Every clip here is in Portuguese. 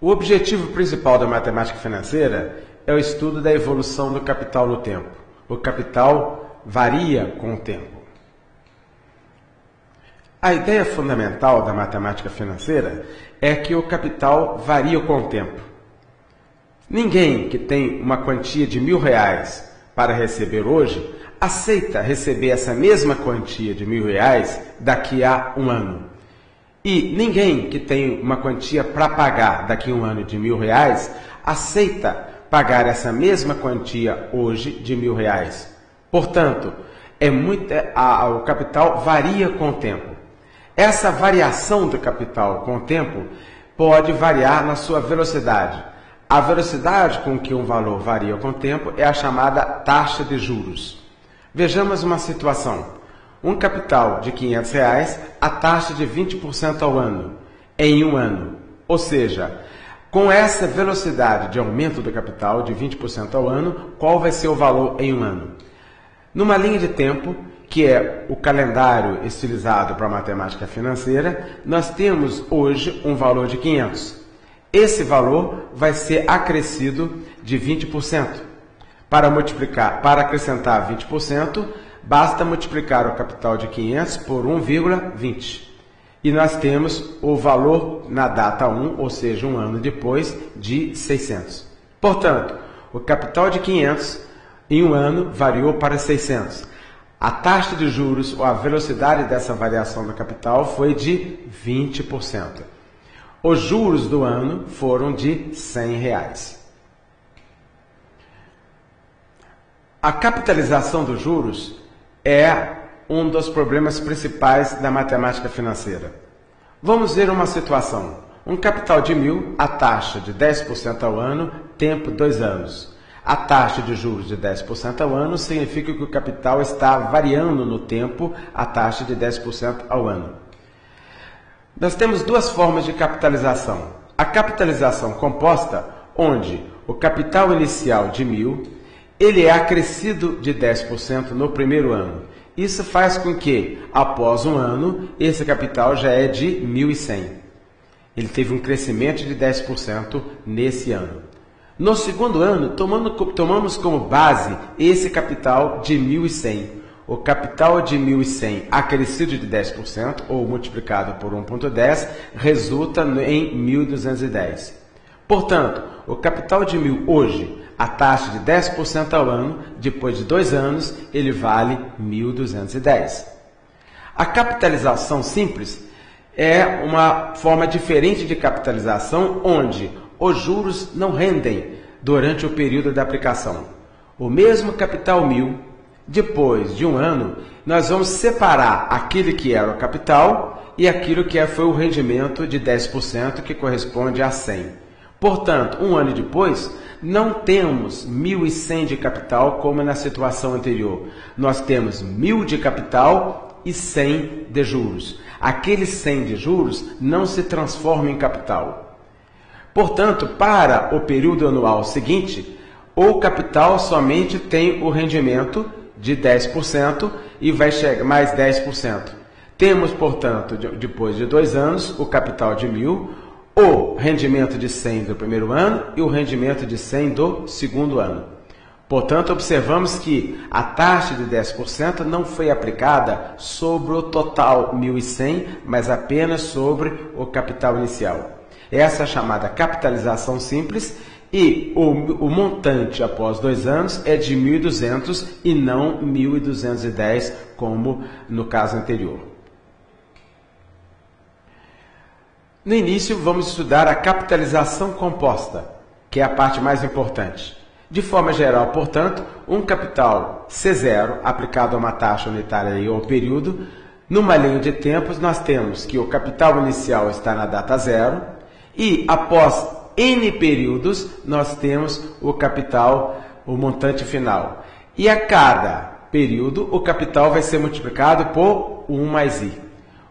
O objetivo principal da matemática financeira é o estudo da evolução do capital no tempo. O capital varia com o tempo. A ideia fundamental da matemática financeira é que o capital varia com o tempo. Ninguém que tem uma quantia de R$1.000 para receber hoje aceita receber essa mesma quantia de R$1.000 daqui a um ano. E ninguém que tem uma quantia para pagar daqui a um ano de R$1.000 aceita pagar essa mesma quantia hoje de R$1.000. Portanto, o capital varia com o tempo. Essa variação do capital com o tempo pode variar na sua velocidade. A velocidade com que um valor varia com o tempo é a chamada taxa de juros. Vejamos uma situação. Um capital de R$500, a taxa de 20% ao ano, em um ano. Ou seja, com essa velocidade de aumento do capital de 20% ao ano, qual vai ser o valor em um ano? Numa linha de tempo, que é o calendário estilizado para a matemática financeira, nós temos hoje um valor de 500. Esse valor vai ser acrescido de 20%. Para acrescentar 20%, basta multiplicar o capital de 500 por 1,20. E nós temos o valor na data 1, ou seja, um ano depois, de 600. Portanto, o capital de 500 em um ano variou para 600. A taxa de juros, ou a velocidade dessa variação do capital, foi de 20%. Os juros do ano foram de R$100. A capitalização dos juros é um dos problemas principais da matemática financeira. Vamos ver uma situação. Um capital de 1.000, a taxa de 10% ao ano, tempo 2 anos. A taxa de juros de 10% ao ano significa que o capital está variando no tempo a taxa de 10% ao ano. Nós temos duas formas de capitalização. A capitalização composta, onde o capital inicial de 1.000, ele é acrescido de 10% no primeiro ano. Isso faz com que, após um ano, esse capital já é de 1.100. Ele teve um crescimento de 10% nesse ano. No segundo ano, tomamos como base esse capital de 1.100. O capital de 1.100 acrescido de 10%, ou multiplicado por 1,10, resulta em 1.210. Portanto, o capital de 1.000 hoje, a taxa de 10% ao ano, depois de 2 anos, ele vale 1.210. A capitalização simples é uma forma diferente de capitalização, onde os juros não rendem durante o período da aplicação. O mesmo capital 1.000, depois de um ano, nós vamos separar aquele que era o capital e aquilo que foi o rendimento de 10%, que corresponde a 100. Portanto, um ano depois, não temos 1.100 de capital como na situação anterior. Nós temos 1.000 de capital e 100 de juros. Aquele 100 de juros não se transforma em capital. Portanto, para o período anual seguinte, o capital somente tem o rendimento de 10% e vai chegar mais 10%. Temos, portanto, depois de 2 anos, o capital de 1.000, o rendimento de 100 do primeiro ano e o rendimento de 100 do segundo ano. Portanto, observamos que a taxa de 10% não foi aplicada sobre o total 1.100, mas apenas sobre o capital inicial. Essa é a chamada capitalização simples e o montante após 2 anos é de 1.200 e não 1.210, como no caso anterior. No início, vamos estudar a capitalização composta, que é a parte mais importante. De forma geral, portanto, um capital C0 aplicado a uma taxa unitária ou período, numa linha de tempos, nós temos que o capital inicial está na data 0 e, após N períodos, nós temos o capital, o montante final. E a cada período, o capital vai ser multiplicado por 1 mais I.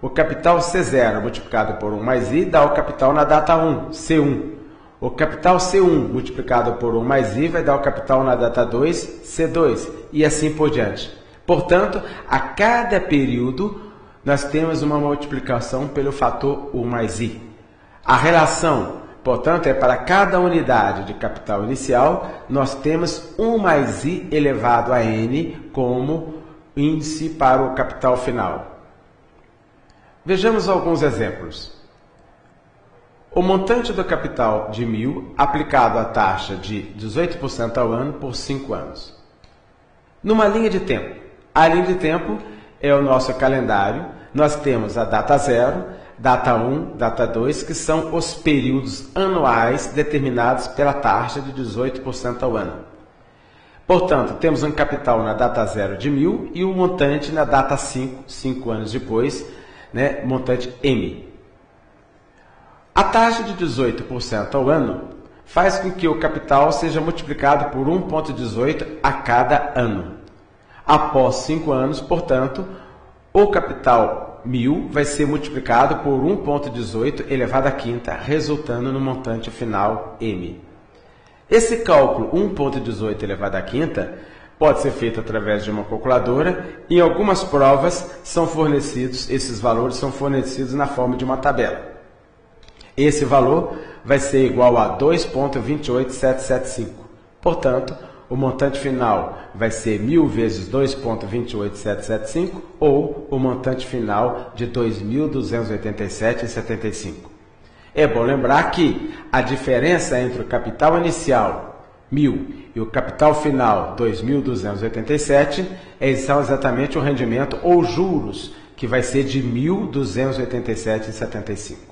O capital C0 multiplicado por 1 mais I dá o capital na data 1, C1. O capital C1 multiplicado por 1 mais I vai dar o capital na data 2, C2, e assim por diante. Portanto, a cada período, nós temos uma multiplicação pelo fator 1 mais I. A relação Portanto, é para cada unidade de capital inicial, nós temos 1 mais I elevado a N como índice para o capital final. Vejamos alguns exemplos. O montante do capital de 1.000 aplicado à taxa de 18% ao ano por 5 anos. Numa linha de tempo. A linha de tempo é o nosso calendário. Nós temos a data 0, data 1, data 2, que são os períodos anuais determinados pela taxa de 18% ao ano. Portanto, temos um capital na data 0 de 1.000 e um montante na data 5 anos depois, né, montante M. A taxa de 18% ao ano faz com que o capital seja multiplicado por 1,18 a cada ano. Após 5 anos, portanto, o capital 1.000 vai ser multiplicado por 1,18 elevado à quinta, resultando no montante final M. Esse cálculo 1,18 elevado à quinta pode ser feito através de uma calculadora. Em algumas provas esses valores são fornecidos na forma de uma tabela. Esse valor vai ser igual a 2,28775. Portanto, o montante final vai ser 1.000 vezes 2,28775 ou o montante final de 2.287,75. É bom lembrar que a diferença entre o capital inicial 1.000 e o capital final 2.287 são exatamente o rendimento ou juros, que vai ser de 1.287,75.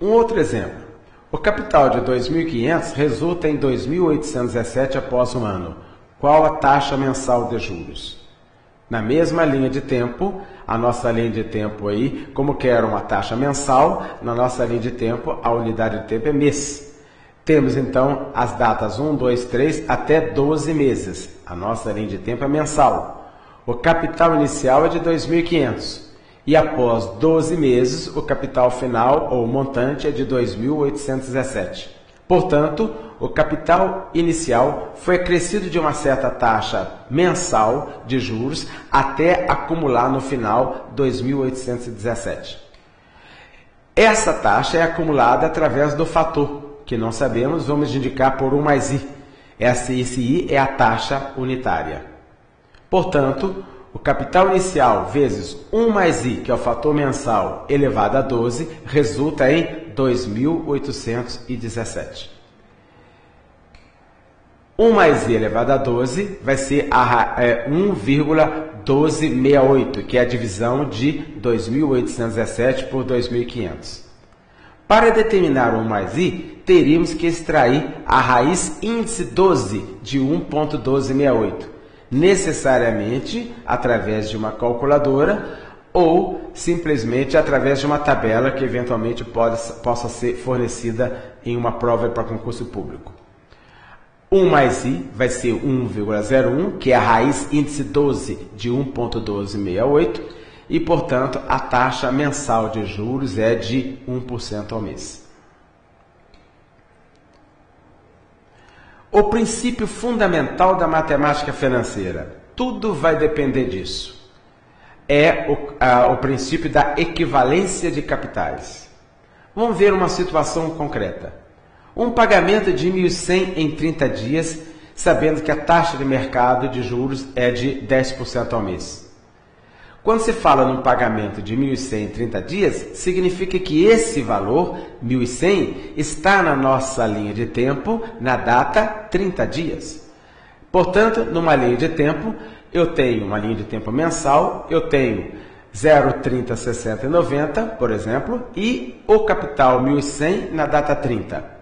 Um outro exemplo. O capital de 2.500 resulta em 2.817 após um ano. Qual a taxa mensal de juros? Na mesma linha de tempo, a nossa linha de tempo aí, como que era uma taxa mensal, na nossa linha de tempo, a unidade de tempo é mês. Temos então as datas 1, 2, 3 até 12 meses. A nossa linha de tempo é mensal. O capital inicial é de 2.500. E após 12 meses, o capital final ou montante é de 2.817. Portanto, o capital inicial foi acrescido de uma certa taxa mensal de juros até acumular no final 2.817. Essa taxa é acumulada através do fator, que não sabemos, vamos indicar por 1 mais I. Esse I é a taxa unitária. Portanto, o capital inicial vezes 1 mais I, que é o fator mensal, elevado a 12, resulta em 2.817. 1 mais I elevado a 12 vai ser 1,1268, que é a divisão de 2.817 por 2.500. Para determinar 1 mais I, teríamos que extrair a raiz índice 12 de 1,1268. Necessariamente através de uma calculadora ou simplesmente através de uma tabela que eventualmente possa ser fornecida em uma prova para concurso público. 1 mais I vai ser 1,01, que é a raiz índice 12 de 1,1268 e, portanto, a taxa mensal de juros é de 1% ao mês. O princípio fundamental da matemática financeira, tudo vai depender disso, é o princípio da equivalência de capitais. Vamos ver uma situação concreta. Um pagamento de 1.100 em 30 dias, sabendo que a taxa de mercado de juros é de 10% ao mês. Quando se fala num pagamento de 1.100 em 30 dias, significa que esse valor, 1.100, está na nossa linha de tempo na data 30 dias. Portanto, numa linha de tempo, eu tenho uma linha de tempo mensal, eu tenho 0, 30, 60 e 90, por exemplo, e o capital 1.100 na data 30.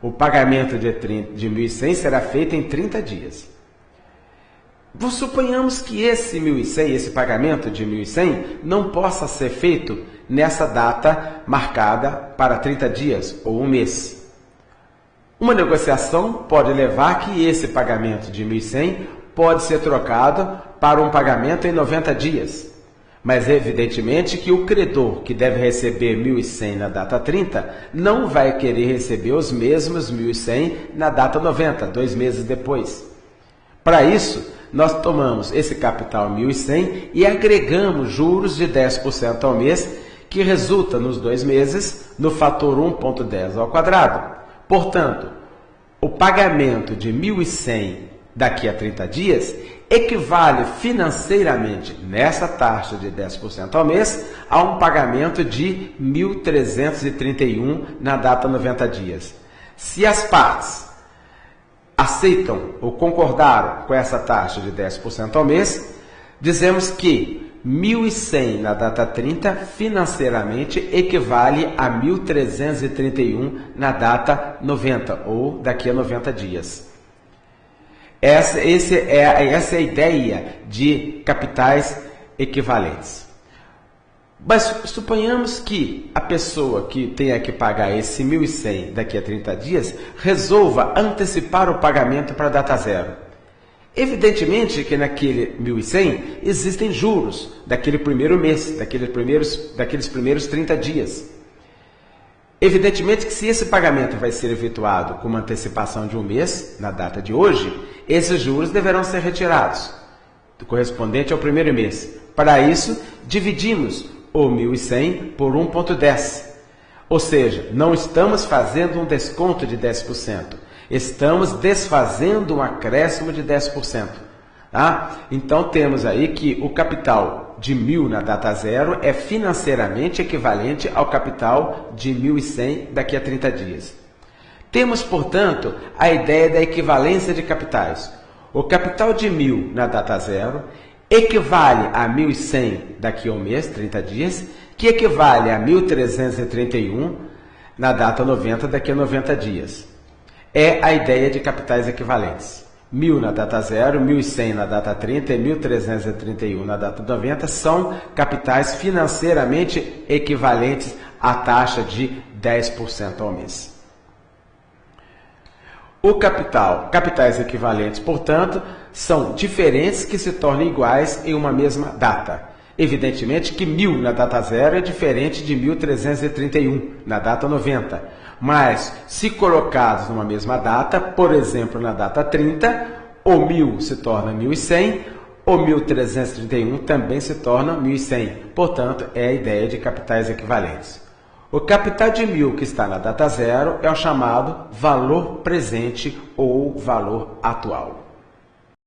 O pagamento de 1.100 será feito em 30 dias. Suponhamos que esse 1.100, esse pagamento de 1.100, não possa ser feito nessa data marcada para 30 dias ou um mês. Uma negociação pode levar que esse pagamento de 1.100 pode ser trocado para um pagamento em 90 dias. Mas evidentemente que o credor que deve receber 1.100 na data 30 não vai querer receber os mesmos 1.100 na data 90, 2 meses depois. Para isso, nós tomamos esse capital 1.100 e agregamos juros de 10% ao mês, que resulta nos 2 meses no fator 1,10 ao quadrado. Portanto, o pagamento de 1.100 daqui a 30 dias equivale financeiramente, nessa taxa de 10% ao mês, a um pagamento de 1.331 na data 90 dias. Se as partes aceitam ou concordaram com essa taxa de 10% ao mês, dizemos que 1.100 na data 30 financeiramente equivale a 1.331 na data 90 ou daqui a 90 dias. Essa é a ideia de capitais equivalentes. Mas suponhamos que a pessoa que tenha que pagar esse 1.100 daqui a 30 dias resolva antecipar o pagamento para a data zero. Evidentemente que naquele 1.100 existem juros daquele primeiro mês, daqueles primeiros 30 dias. Evidentemente que se esse pagamento vai ser efetuado com uma antecipação de um mês, na data de hoje, esses juros deverão ser retirados, correspondente ao primeiro mês. Para isso, dividimos o 1.100 por 1,10. Ou seja, não estamos fazendo um desconto de 10%, estamos desfazendo um acréscimo de 10%. Tá? Então, temos aí que o capital de 1.000 na data zero é financeiramente equivalente ao capital de 1.100 daqui a 30 dias. Temos, portanto, a ideia da equivalência de capitais. O capital de 1.000 na data zero equivale a 1.100 daqui a um mês, 30 dias, que equivale a 1.331 na data 90 daqui a 90 dias. É a ideia de capitais equivalentes. 1.000 na data zero, 1.100 na data 30 e 1.331 na data 90 são capitais financeiramente equivalentes à taxa de 10% ao mês. Capitais equivalentes, portanto, são diferentes que se tornam iguais em uma mesma data. Evidentemente que 1.000 na data zero é diferente de 1.331 na data 90. Mas, se colocados numa mesma data, por exemplo, na data 30, o 1.000 se torna 1.100, o 1.331 também se torna 1.100. Portanto, é a ideia de capitais equivalentes. O capital de 1.000 que está na data zero é o chamado valor presente ou valor atual.